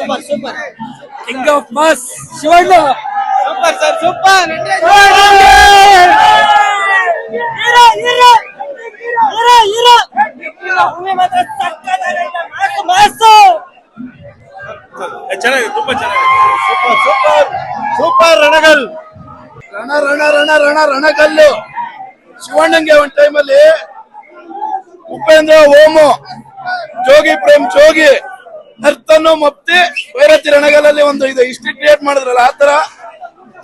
Super super king of mass Shivanna. Super sir super ಚೆನ್ನಾಗಿದೆ, ತುಂಬಾ ಚೆನ್ನಾಗಿದೆ. ಸೂಪರ್ ಸೂಪರ್ ಸೂಪರ್ ರಣಗಲ್ ರಣ ರಣ ರಣ ರಣ ರಣಗಲ್ಲು. ಶಿವಣ್ಣಂಗೆ ಒಂದ್ ಟೈಮಲ್ಲಿ ಉಪೇಂದ್ರ ಓಮು, ಜೋಗಿ ಪ್ರೇಮ್ ಜೋಗಿ, ನರ್ತನ್ನು ಮಪ್ತಿ ಭೈರತಿ ರಣಗಲಲ್ಲಿ ಒಂದು ಇದು ಹಿಸ್ಟ್ರಿ ಕ್ರಿಯೇಟ್ ಮಾಡಿದ್ರಲ್ಲ, ಆತರ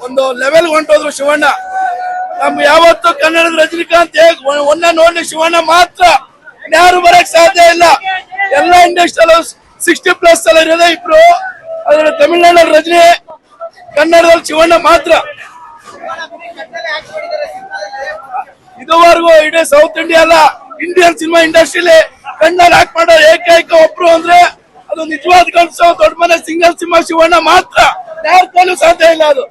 ಒಂದು ಲೆವೆಲ್ ಹೊಂಟೋದ್ರು ಶಿವಣ್ಣ. ನಮ್ಗೆ ಯಾವತ್ತು ಕನ್ನಡದ ರಜನಿಕಾಂತ್ ಒನ್ನ ನೋಡಿ ಶಿವಣ್ಣ ಮಾತ್ರ, ಯಾರು ಬರಕ್ ಸಾಧ್ಯ ಇಲ್ಲ. ಎಲ್ಲ ಇಂಡಸ್ಟ್ರಿಯಲ್ಲೂ 60+ ಎಲ್ಲ ಇರೋದೇ ಇಬ್ರು. ಅದ್ರ ತಮಿಳ್ನಾಡಲ್ಲಿ ರಜನಿ, ಕನ್ನಡದಲ್ಲಿ ಶಿವಣ್ಣ ಮಾತ್ರ. ಇದುವರೆಗೂ ಇಡೀ ಸೌತ್ ಇಂಡಿಯಾ ಅಲ್ಲ, ಇಂಡಿಯನ್ ಸಿನಿಮಾ ಇಂಡಸ್ಟ್ರಿಲಿ ಕಣ್ಣಲ್ಲಿ ಆಕ್ಟ್ ಮಾಡೋ ಏಕೈಕ ಒಬ್ರು ಅಂದ್ರೆ ಅದು ನಿಜವಾದ ಕನ್ಸೋ ದೊಡ್ಡ ಮನೆ ಸಿಂಗಲ್ ಸಿನಿಮಾ ಶಿವಣ್ಣ ಮಾತ್ರ. ಯಾರ ಕೈಲೂ ಸಾಧ್ಯ ಇಲ್ಲ. ಅದು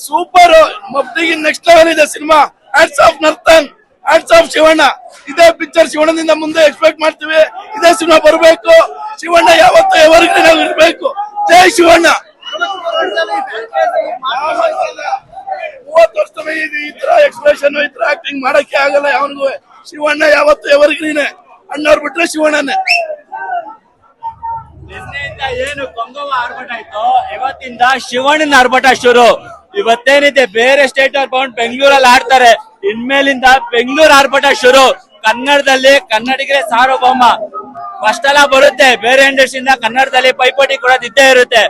ಸೂಪರ್. ಮಬ್ದಿಗೆ ನೆಕ್ಸ್ಟ್ ಲೆವೆಲ್ ಇದೆ cinema. Hats off Narthan, hats off Shivanna. ಇದೇ ಪಿಕ್ಚರ್ ಶಿವಣ್ಣದಿಂದ ಮುಂದೆ ಎಕ್ಸ್ಪೆಕ್ಟ್ ಮಾಡ್ತೀವಿ. ಇದೇ ಸಿನಿಮಾ ಬರಬೇಕು. ಶಿವಣ್ಣ ಯಾವತ್ತೂ ಎವರ್ಗ್ರೀನ್ ನಾವು ಇರ್ಬೇಕು. ಜೈ ಶಿವಣ್ಣ. 30 ವರ್ಷ ಈ ತರ ಎಕ್ಸ್ಪ್ರೆಷನ್, ಈ ತರ ಆಕ್ಟಿಂಗ್ ಮಾಡಕ್ಕೆ ಆಗಲ್ಲ ಯಾವನಿಗೂ. ಶಿವಣ್ಣ ಯಾವತ್ತೂ ಎವರ್ಗ್ರೀನೆ. ಅಣ್ಣವ್ರು ಬಿಟ್ರೆ ಶಿವಣ್ಣನೇ. ನಿನ್ನೆಯಿಂದ ಏನು ಕೊಂಗವ ಆರ್ಭಟ ಆಯ್ತು, ಇವತ್ತಿಂದ ಶಿವಣ್ಣನ ಆರ್ಭಟ ಶುರು. ಇವತ್ತೇನಿದೆ, ಬೇರೆ ಸ್ಟೇಟ್ ಅವ್ರು ಬಂದು ಬೆಂಗಳೂರಲ್ಲಿ ಆಡ್ತಾರೆ, ಇನ್ಮೇಲಿಂದ ಬೆಂಗಳೂರು ಆರ್ಭಟ ಶುರು. ಕನ್ನಡದಲ್ಲಿ ಕನ್ನಡಿಗರೇ ಸಾರ್ವಭೌಮ. ಫಸ್ಟ್ ಎಲ್ಲ ಬರುತ್ತೆ, ಬೇರೆ ಇಂಡಸ್ಟ್ರಿಯಿಂದ ಕನ್ನಡದಲ್ಲಿ ಪೈಪೋಟಿ ಕೊಡೋದು ಇದ್ದೇ ಇರುತ್ತೆ.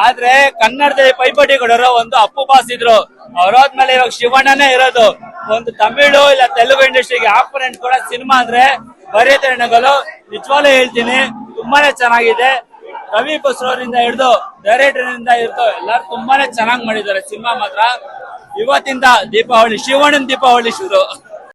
ಆದ್ರೆ ಕನ್ನಡದಲ್ಲಿ ಪೈಪೋಟಿ ಕೊಡೋರು ಒಂದು ಅಪ್ಪು ಬಾಸ್ ಇದ್ರು, ಅವ್ರಾದ್ಮೇಲೆ ಇವಾಗ ಶಿವಣ್ಣನೇ ಇರೋದು. ಒಂದು ತಮಿಳು ಇಲ್ಲ ತೆಲುಗು ಇಂಡಸ್ಟ್ರಿಗೆ ಆಪೋನೆಂಟ್ ಕೂಡ ಸಿನಿಮಾ ಅಂದ್ರೆ ಭೈರತಿ ರಣಗಲು. ನಿಜವಾಗ್ಲೂ ಹೇಳ್ತೀನಿ, ತುಂಬಾನೇ ಚೆನ್ನಾಗಿದೆ. ರವಿ ಬಸ್ರವರಿಂದ ಹಿಡಿದು ಡೈರೆಕ್ಟರ್ ಇಂದ ಹಿಡಿದು ಎಲ್ಲರೂ ತುಂಬಾನೇ ಚೆನ್ನಾಗಿ ಮಾಡಿದ್ದಾರೆ ಸಿನಿಮಾ ಮಾತ್ರ. ಇವತ್ತಿಂದ ದೀಪಾವಳಿ, ಶಿವಣ್ಣನ ದೀಪಾವಳಿ ಶುರು.